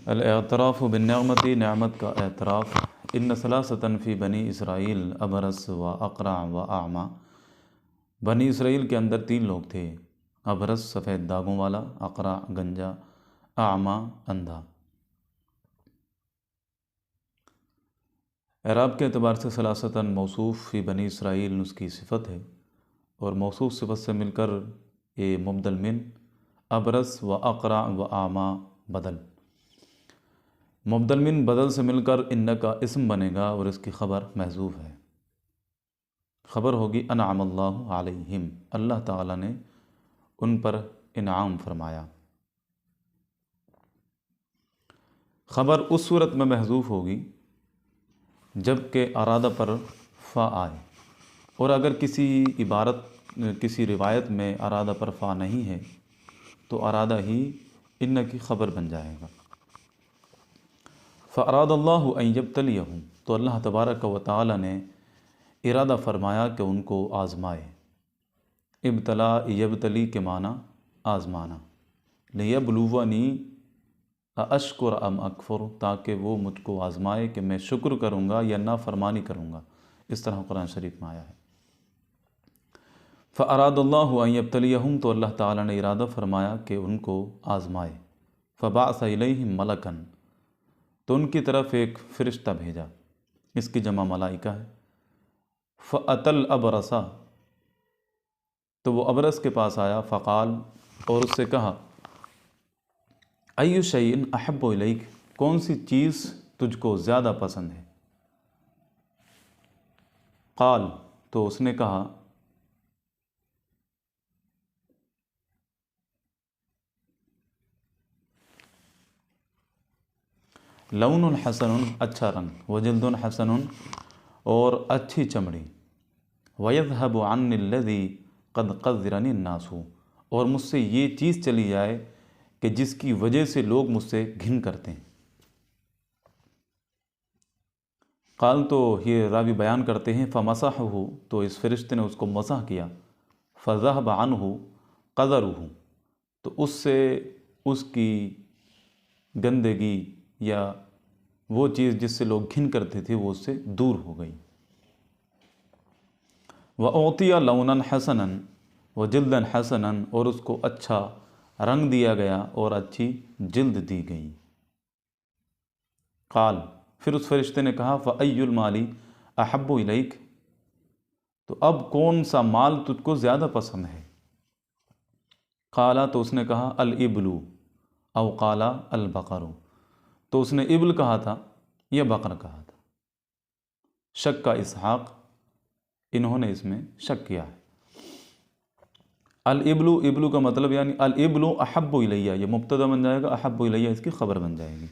الاعتراف بالنعمت، نعمت کا اعتراف۔ ان ثلاثۃ فی بنی اسرائیل ابرص و اقرع و اعمی، بنی اسرائیل کے اندر تین لوگ تھے، ابرص سفید داغوں والا، اقرع گنجا، اعمی اندھا۔ اعراب کے اعتبار سے ثلاثۃ موصوف فی بنی اسرائیل اس کی صفت ہے، اور موصوف صفت سے مل کر یہ مبدل من، ابرص و اقرع و اعمی بدل، مبدل من بدل سے مل کر ان کا اسم بنے گا اور اس کی خبر محذوف ہے۔ خبر ہوگی انعم اللہ علیہم، اللہ تعالیٰ نے ان پر انعام فرمایا۔ خبر اس صورت میں محذوف ہوگی جب کہ ارادہ پر فا آئے، اور اگر کسی روایت میں ارادہ پر فا نہیں ہے تو ارادہ ہی ان کی خبر بن جائے گا۔ فَأَرَادَ اللَّهُ أَن يَبْتَلِيَهُمْ، تو اللہ تبارک و تعالی نے ارادہ فرمایا کہ ان کو آزمائے۔ ابتلا یبتلی کے معنی آزمانا، لِيَبْلُوَنِي أَأَشْكُرُ أَمْ أَكْفُرُ، تاکہ وہ مجھ کو آزمائے کہ میں شکر کروں گا یا نافرمانی کروں گا، اس طرح قرآن شریف میں آیا ہے۔ فَأَرَادَ اللَّهُ أَن يَبْتَلِيَهُمْ، تو اللہ تعالیٰ نے ارادہ فرمایا کہ ان کو آزمائے۔ فَبَعْثَ إِلَيْهِمْ مَلَكًا، تو ان کی طرف ایک فرشتہ بھیجا، اس کی جمع ملائکہ ہے۔ فَأَتَى الْأَبْرَصَ، تو وہ ابرص کے پاس آیا، فقال، اور اس سے کہا، أَيُّ شَيْءٍ أَحَبُّ إِلَيْكَ، کون سی چیز تجھ کو زیادہ پسند ہے؟ قال، تو اس نے کہا، لون حسن، اچھا رنگ، وجلد حسن، اور اچھی چمڑی، وَيَذْهَبُ عَنِّي الَّذِي قَدْ قَذِّرَنِي النَّاسُ، اور مجھ سے یہ چیز چلی جائے کہ جس کی وجہ سے لوگ مجھ سے گھن کرتے ہیں۔ قال، تو یہ راوی بیان کرتے ہیں، فَمَسَحَهُ، تو اس فرشتے نے اس کو مسح کیا، فَذَهَبَ عَنْهُ قَذَرُهُ، تو اس سے اس کی گندگی یا وہ چیز جس سے لوگ گھن کرتے تھے وہ اس سے دور ہو گئی۔ وَأُعْطِيَ لَوْنًا حَسَنًا وَجِلْدًا حَسَنًا، اور اس کو اچھا رنگ دیا گیا اور اچھی جلد دی گئی۔ قال، پھر اس فرشتے نے کہا، فَأَيُّ الْمَالِ أَحَبُّ إِلَيْكَ، تو اب کون سا مال تجھ کو زیادہ پسند ہے؟ قال، تو اس نے کہا، الْإِبْلُ أو قال الْبَقَرُ، تو اس نے ابل کہا تھا یا بقر کہا تھا۔ شک کا اسحاق، انہوں نے اس میں شک کیا ہے۔ الابل، ابلو کا مطلب یعنی الابل احب الیہ، یہ مبتدا بن جائے گا، احب الیہ اس کی خبر بن جائے گی۔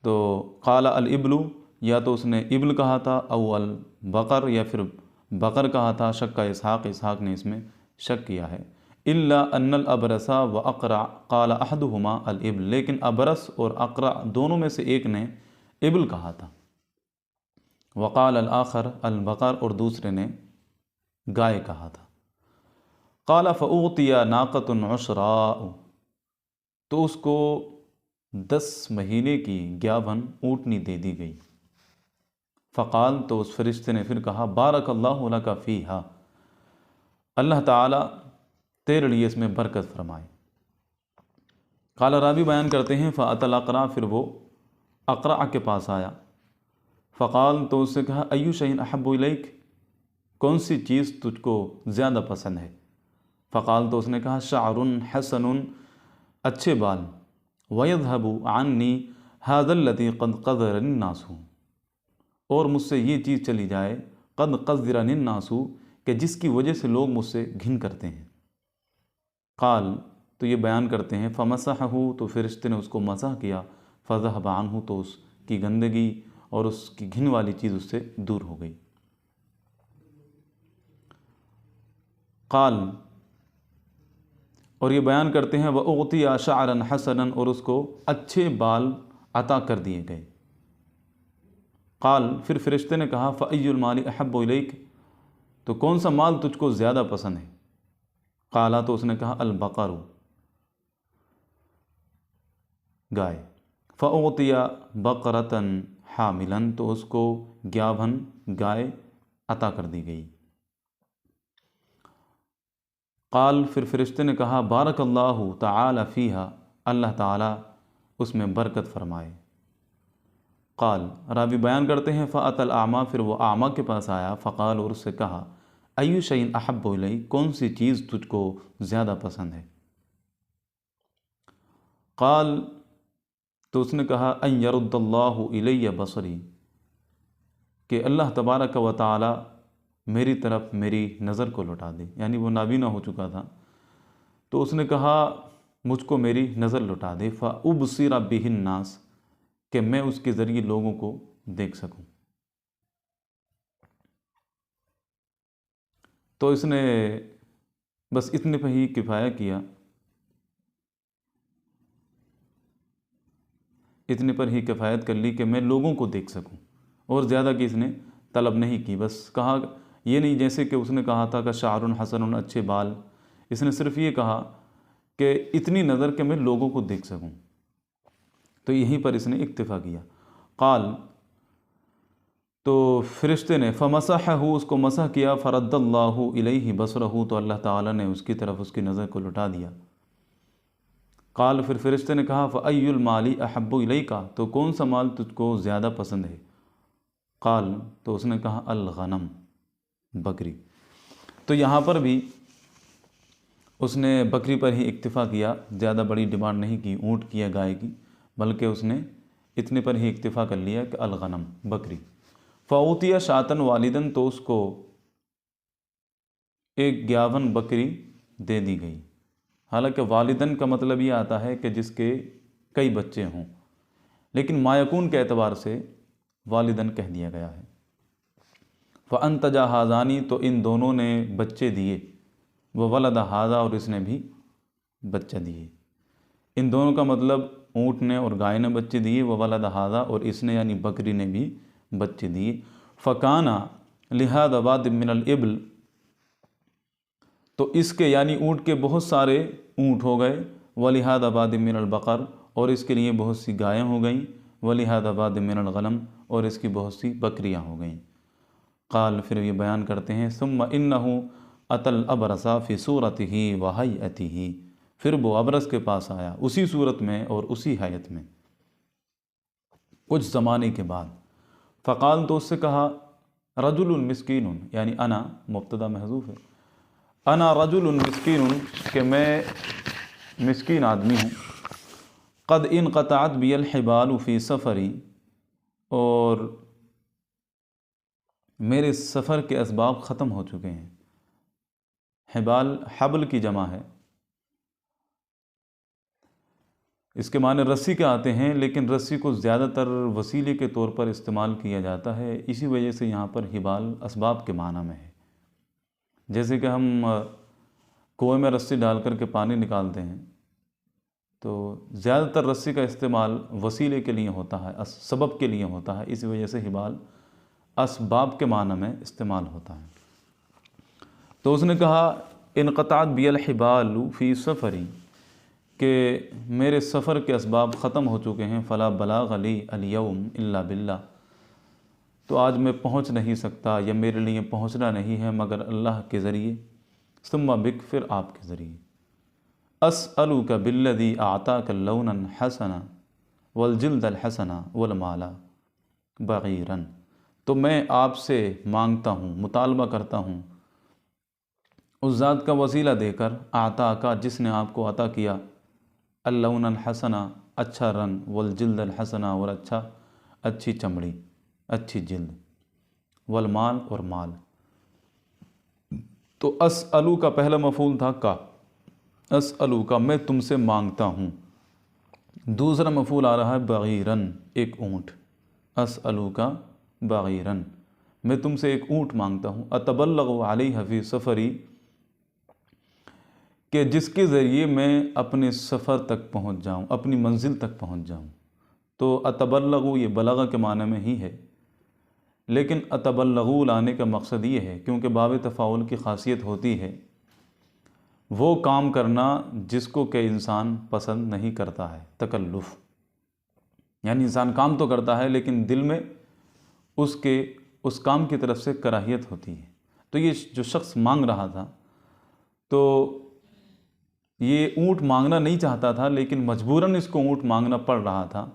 تو قال الابل، یا تو اس نے ابل کہا تھا، او البقر، یا پھر بقر کہا تھا۔ شک کا اسحاق، اسحاق نے اس میں شک کیا ہے۔ الا ان الابرص و اقرع قال احدهما الابل، لیکن ابرص اور اقرع دونوں میں سے ایک نے ابل کہا تھا، وقال الاخر البقر، اور دوسرے نے گائے کہا تھا۔ قال فاعطي ناقة عشراء، تو اس کو 10 مہینے کی گیابن اونٹنی دے دی گئی۔ فقال، تو اس فرشتے نے پھر کہا، بارک اللہ لک فیہا، اللہ تعالی تیرے لیے اس میں برکت فرمائے۔ قال، راوی بیان کرتے ہیں، فأتى الأقرع، پھر وہ اقرع کے پاس آیا۔ فقال، تو اس سے کہا، أي شيء أحب إليك، کون سی چیز تجھ کو زیادہ پسند ہے؟ فقال، تو اس نے کہا، شعر حسن، اچھے بال، ويذهب عني هذا الذي قد قذرني الناس، اور مجھ سے یہ چیز چلی جائے، قد قذرني الناس، کہ جس کی وجہ سے لوگ مجھ سے گھن کرتے ہیں۔ قال، تو یہ بیان کرتے ہیں، فمسحه، تو فرشتے نے اس کو مسح کیا، فذهب عنه، تو اس کی گندگی اور اس کی گھن والی چیز اس سے دور ہو گئی۔ قال، اور یہ بیان کرتے ہیں، وَأُعْطِيَ شَعْرًا حَسَنًا، اور اس کو اچھے بال عطا کر دیے گئے۔ قال، پھر فرشتے نے کہا، فَأَيُّ الْمَالِ أَحَبُّ إِلَيْكَ، تو کون سا مال تجھ کو زیادہ پسند ہے؟ قال، تو اس نے کہا، البقر، گائے۔ فأعطی بقرۃ حاملا، تو اس کو گیاون گائے عطا کر دی گئی۔ قال، پھر فرشتے نے کہا بارک اللہ تعالی فیہا، اللہ تعالیٰ اس میں برکت فرمائے۔ قال، راوی بیان کرتے ہیں فأتی الأعمى، پھر وہ اعمیٰ کے پاس آیا، فقال، اور اس سے کہا ای شیء احب الیک، کون سی چیز تجھ کو زیادہ پسند ہے؟ قال، تو اس نے کہا ان یرد اللہ الی بصری، کہ اللہ تبارک و تعالی میری طرف میری نظر کو لوٹا دے، یعنی وہ نابینا ہو چکا تھا، تو اس نے کہا مجھ کو میری نظر لوٹا دے، فأبصر بہ الناس، کہ میں اس کے ذریعے لوگوں کو دیکھ سکوں۔ تو اس نے بس اتنے پہ ہی کفایہ کیا، اتنے پر ہی کفایت کر لی کہ میں لوگوں کو دیکھ سکوں، اور زیادہ کی اس نے طلب نہیں کی۔ بس کہا یہ نہیں جیسے کہ اس نے کہا تھا کہ شعر حسن، اچھے بال، اس نے صرف یہ کہا کہ اتنی نظر کہ میں لوگوں کو دیکھ سکوں، تو یہیں پر اس نے اکتفا کیا۔ قال، تو فرشتے نے فمسحہ، اس کو مسح کیا، فرد اللہ الیہ بصرہ، تو اللہ تعالیٰ نے اس کی طرف اس کی نظر کو لوٹا دیا۔ قال، پھر فرشتے نے کہا فأی المال احب الیک، تو کون سا مال تجھ کو زیادہ پسند ہے؟ قال، تو اس نے کہا الغنم، بکری۔ تو یہاں پر بھی اس نے بکری پر ہی اکتفا کیا، زیادہ بڑی ڈیمانڈ نہیں کی اونٹ کی یا گائے کی، بلکہ اس نے اتنے پر ہی اکتفا کر لیا کہ الغنم، بکری۔ فأوتی شاۃ والدن، تو اس کو ایک گیاون بکری دے دی گئی۔ حالانکہ والدن کا مطلب یہ آتا ہے کہ جس کے کئی بچے ہوں، لیکن ما یکون کے اعتبار سے والدن کہہ دیا گیا ہے۔ فأنتجا ھذان، تو ان دونوں نے بچے دیے، وولد ھذا، اور اس نے بھی بچہ دیے۔ ان دونوں کا مطلب اونٹ نے اور گائے نے بچے دیے، وولد ھذا، اور اس نے یعنی بکری نے بھی بچے دیے۔ فکانا لہذا واد من الابل، تو اس کے یعنی اونٹ کے بہت سارے اونٹ ہو گئے، ولہذا واد من البقر، اور اس کے لیے بہت سی گائیں ہو گئیں، ولہذا واد من الغنم، اور اس کی بہت سی بکریاں ہو گئیں۔ قال، پھر یہ بیان کرتے ہیں ثم انہ اتی الابرص فی صورتہ وہیئتہ، پھر وہ ابرص کے پاس آیا اسی صورت میں اور اسی حیت میں کچھ زمانے کے بعد۔ فقال، تو اس سے کہا رجل مسکین، یعنی انا مبتدا محذوف ہے، انا رجل مسکین، کہ میں مسکین آدمی ہوں، قد انقطعت بی الحبال فی سفری، اور میرے سفر کے اسباب ختم ہو چکے ہیں۔ حبال حبل کی جمع ہے، اس کے معنی رسی کے آتے ہیں، لیکن رسی کو زیادہ تر وسیلے کے طور پر استعمال کیا جاتا ہے، اسی وجہ سے یہاں پر حبال اسباب کے معنی میں ہے۔ جیسے کہ ہم کنویں میں رسی ڈال کر کے پانی نکالتے ہیں، تو زیادہ تر رسی کا استعمال وسیلے کے لیے ہوتا ہے، سبب کے لیے ہوتا ہے، اسی وجہ سے حبال اسباب کے معنی میں استعمال ہوتا ہے۔ تو اس نے کہا انقطعت بی الحبال فی سفری، کہ میرے سفر کے اسباب ختم ہو چکے ہیں، فلا بلاغ لی الیوم الا باللہ، تو آج میں پہنچ نہیں سکتا یا میرے لیے پہنچنا نہیں ہے مگر اللہ کے ذریعے، ثم بک، پھر آپ کے ذریعے۔ اسألک بالذی اعطاک اللونا حسنا والجلد الحسنا والمال بغیرا، تو میں آپ سے مانگتا ہوں، مطالبہ کرتا ہوں اس ذات کا وسیلہ دے کر، اعطا کا، جس نے آپ کو عطا کیا، اللون الحسنا، اچھا رنگ، والجلد الحسنا، اور اچھی چمڑی، اچھی جلد، والمال، اور مال۔ تو اسألو کا پہلا مفعول تھا کا، اسألو کا میں تم سے مانگتا ہوں، دوسرا مفعول آ رہا ہے بغیرن، ایک اونٹ، اسألو کا بغیرن، میں تم سے ایک اونٹ مانگتا ہوں، اتبلغ علیہ فی سفری، کہ جس کے ذریعے میں اپنے سفر تک پہنچ جاؤں، اپنی منزل تک پہنچ جاؤں۔ تو اتبلغ یہ بلغ کے معنی میں ہی ہے، لیکن اتبلغ لانے کا مقصد یہ ہے کیونکہ باب تفاعل کی خاصیت ہوتی ہے وہ کام کرنا جس کو کہ انسان پسند نہیں کرتا ہے، تکلف، یعنی انسان کام تو کرتا ہے لیکن دل میں اس کام کی طرف سے کراہیت ہوتی ہے۔ تو یہ جو شخص مانگ رہا تھا تو یہ اونٹ مانگنا نہیں چاہتا تھا، لیکن مجبوراً اس کو اونٹ مانگنا پڑ رہا تھا،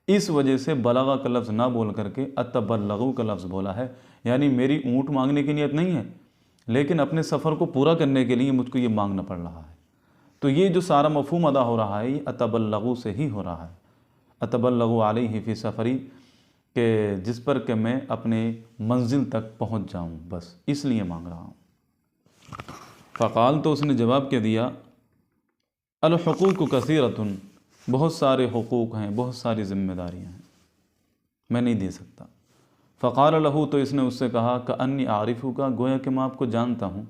اس وجہ سے بلغہ کا لفظ نہ بول کر کے اتبلغوا کا لفظ بولا ہے، یعنی میری اونٹ مانگنے کی نیت نہیں ہے لیکن اپنے سفر کو پورا کرنے کے لیے مجھ کو یہ مانگنا پڑ رہا ہے۔ تو یہ جو سارا مفہوم ادا ہو رہا ہے یہ اتبلغوا سے ہی ہو رہا ہے، اتبلغوا علیہ فی سفری، کہ جس پر کہ میں اپنے منزل تک پہنچ جاؤں، بس اس لیے مانگ رہا ہوں۔ فقال، تو اس نے جواب کیا دیا، الحقوق کثیرۃ، بہت سارے حقوق ہیں، بہت ساری ذمہ داریاں ہیں، میں نہیں دے سکتا۔ فقال لہ، تو اس نے اس سے کہا، کأنی اعرفک، گویا کہ میں آپ کو جانتا ہوں،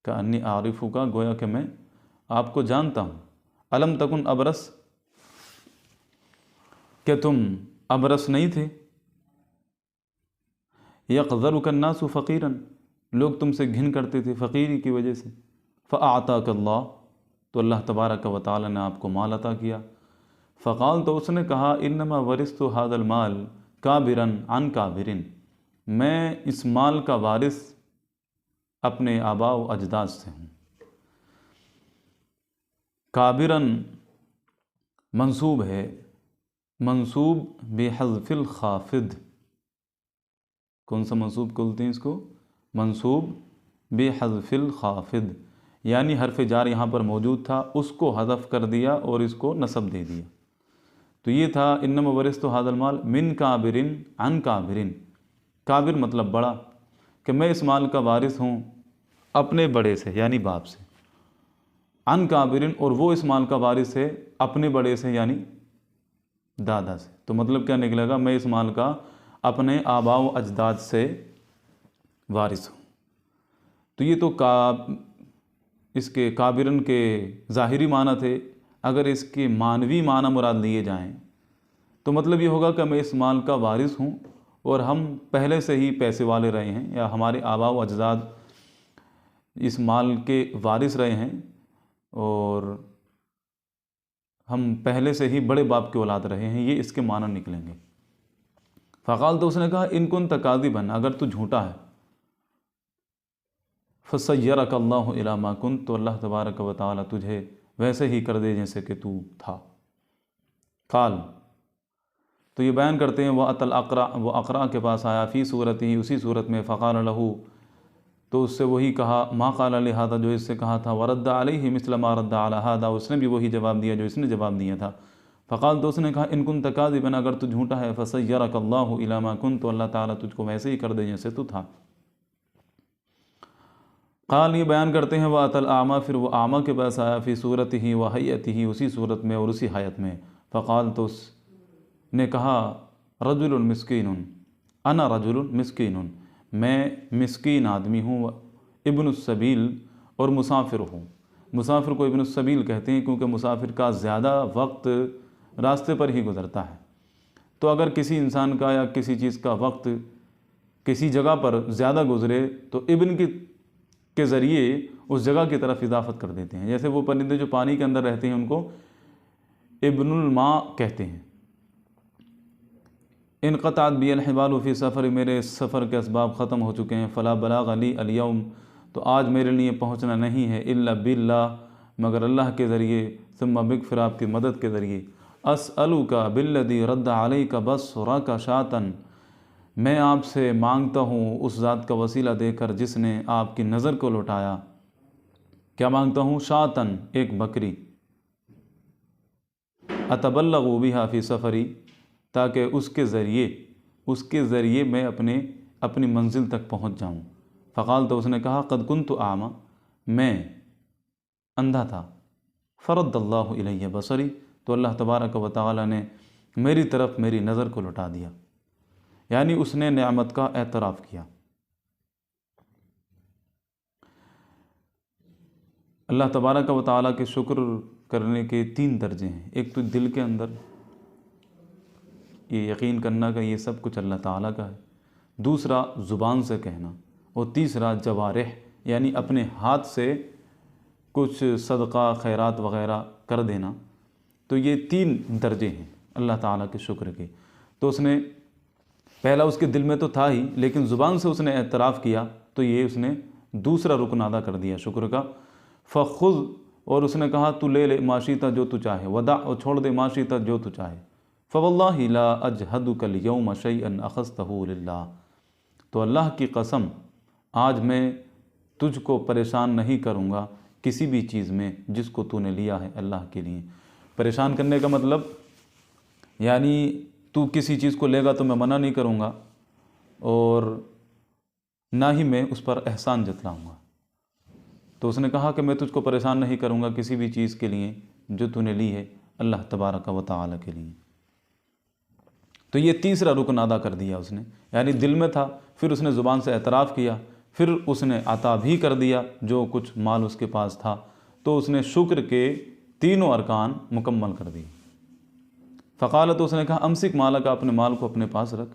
کأنی اعرفک، گویا کہ میں آپ کو جانتا ہوں، الم تکن ابرس، کہ تم ابرس نہیں تھے، یقذرک الناس فقیرا، لوگ تم سے گھن کرتے تھے فقیری کی وجہ سے، فاعطاک اللہ، تو اللہ تبارک و تعالی نے آپ کو مال عطا کیا۔ فقال، تو اس نے کہا، انما ورثت ھذا المال کابرا عن کابر، میں اس مال کا وارث اپنے آباء و اجداد سے ہوں۔ کابرا منصوب ہے، منصوب بحذف الخافض، کون سا منصوب کہتے ہیں اس کو؟ منصوب بحذف الخافض، یعنی حرف جار یہاں پر موجود تھا، اس کو حذف کر دیا اور اس کو نصب دے دیا۔ تو یہ تھا انما ورثت ھذا المال من کابر عن کابر، کابر مطلب بڑا، کہ میں اس مال کا وارث ہوں اپنے بڑے سے یعنی باپ سے، عن کابر، اور وہ اس مال کا وارث ہے اپنے بڑے سے یعنی دادا سے۔ تو مطلب کیا نکلے گا، میں اس مال کا اپنے آباء و اجداد سے وارث ہوں۔ تو یہ تو اس کے کابرن کے ظاہری معنی تھے، اگر اس کے معنوی معنی مراد لیے جائیں تو مطلب یہ ہوگا کہ میں اس مال کا وارث ہوں اور ہم پہلے سے ہی پیسے والے رہے ہیں، یا ہمارے آباء و اجداد اس مال کے وارث رہے ہیں اور ہم پہلے سے ہی بڑے باپ کے اولاد رہے ہیں، یہ اس کے معنی نکلیں گے۔ فقال، تو اس نے کہا، ان کنت کاذبا، اگر تو جھوٹا ہے، فسیرک اللہ الی ما کنت، تو اللہ تبارک و تعالی تجھے ویسے ہی کر دے جیسے کہ تو تھا۔ قال، تو یہ بیان کرتے ہیں، وَأَتَى الْأَقْرَعَ، وہ اقرع کے پاس آیا، فی صورتہ، اسی صورت میں، فقال لہ، تو اس سے وہی کہا، ما قال لہذا، جو اس سے کہا تھا، ورد علیہ مثل ما رد علی ھذا، اس نے بھی وہی جواب دیا جو اس نے جواب دیا تھا۔ فقال، تو اس نے کہا، ان کنت کاذبا، اگر تو جھوٹا ہے، فسیرک اللہ الی ما کنت، تو اللہ تعالیٰ تجھ کو ویسے ہی کر دے جیسے تو تھا۔ قال، یہ بیان کرتے ہیں، وَأَتَى الْأَعْمَى، پھر وہ اعمیٰ کے پاس آیا، فی صورتہ و ہیئتہ، اسی صورت میں اور اسی حیت میں۔ فقال، تو اس نے کہا، رجل مسکین، انا رجل مسکین، میں مسکین آدمی ہوں، ابن السبیل، اور مسافر ہوں۔ مسافر کو ابن السبیل کہتے ہیں کیونکہ مسافر کا زیادہ وقت راستے پر ہی گزرتا ہے۔ تو اگر کسی انسان کا یا کسی چیز کا وقت کسی جگہ پر زیادہ گزرے تو ابن کے ذریعے اس جگہ کی طرف اضافت کر دیتے ہیں، جیسے وہ پرندے جو پانی کے اندر رہتے ہیں ان کو ابن الماء کہتے ہیں۔ انقطعت بی الحبال فی سفر، میرے سفر کے اسباب ختم ہو چکے ہیں، فلا بلاغ لی الیوم، تو آج میرے لیے پہنچنا نہیں ہے، الا باللہ، مگر اللہ کے ذریعے، ثم بک، پھر آپ کی مدد کے ذریعے، اسألک بالذی رد علیک بصرک شاۃ، میں آپ سے مانگتا ہوں اس ذات کا وسیلہ دے کر جس نے آپ کی نظر کو لوٹایا۔ کیا مانگتا ہوں؟ شاۃ، ایک بکری، اتبلغ بہا فی سفری، تاکہ اس کے ذریعے میں اپنی منزل تک پہنچ جاؤں۔ فقال، تو اس نے کہا، قد کنت اعمی، میں اندھا تھا، فرد اللہ الی بصری، تو اللہ تبارک و تعالی نے میری طرف میری نظر کو لوٹا دیا، یعنی اس نے نعمت کا اعتراف کیا۔ اللہ تبارک و تعالیٰ کے شکر کرنے کے 3 درجے ہیں، ایک تو دل کے اندر یہ یقین کرنا کہ یہ سب کچھ اللہ تعالیٰ کا ہے، دوسرا زبان سے کہنا، اور تیسرا جوارح، یعنی اپنے ہاتھ سے کچھ صدقہ خیرات وغیرہ کر دینا، تو یہ 3 درجے ہیں اللہ تعالیٰ کے شکر کے۔ تو اس نے پہلا اس کے دل میں تو تھا ہی، لیکن زبان سے اس نے اعتراف کیا، تو یہ اس نے دوسرا رکن ادا کر دیا شکر کا۔ فخذ، اور اس نے کہا تو لے لے معاشیتا جو تو چاہے، ودع، اور چھوڑ دے معاشیتا جو تو چاہے۔ فواللہ لا اجہدک الیوم شیئا اخذتہ للہ، تو اللہ کی قسم آج میں تجھ کو پریشان نہیں کروں گا کسی بھی چیز میں جس کو تو نے لیا ہے اللہ کے لیے۔ پریشان کرنے کا مطلب یعنی تو کسی چیز کو لے گا تو میں منع نہیں کروں گا، اور نہ ہی میں اس پر احسان جتلاؤں گا۔ تو اس نے کہا کہ میں تجھ کو پریشان نہیں کروں گا کسی بھی چیز کے لیے جو تو نے لی ہے اللہ تبارک و تعالی کے لیے۔ تو یہ تیسرا رکن ادا کر دیا اس نے، یعنی دل میں تھا، پھر اس نے زبان سے اعتراف کیا، پھر اس نے عطا بھی کر دیا جو کچھ مال اس کے پاس تھا، تو اس نے شکر کے تینوں ارکان مکمل کر دیے۔ فقالت، اس نے کہا امسک مالک، اپنے مال کو اپنے پاس رکھ،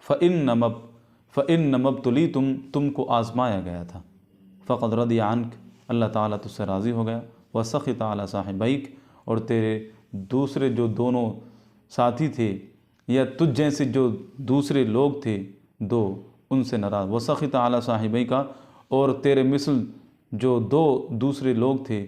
فَإِنَّ مَبْتُلِيتُمْ، تم کو آزمایا گیا تھا، فَقَدْ رَضِيَ عَنْكَ، اللہ تعالیٰ تجھ سے راضی ہو گیا، وَسَخِطَ عَلَى صَاحِبَيْكَ، اور تیرے دوسرے جو دونوں ساتھی تھے یا تجھ جیسے جو دوسرے لوگ تھے دو، ان سے ناراض، وَسَخِطَ عَلَى صَاحِبَيْكَ، اور تیرے مثل جو 2 دوسرے لوگ تھے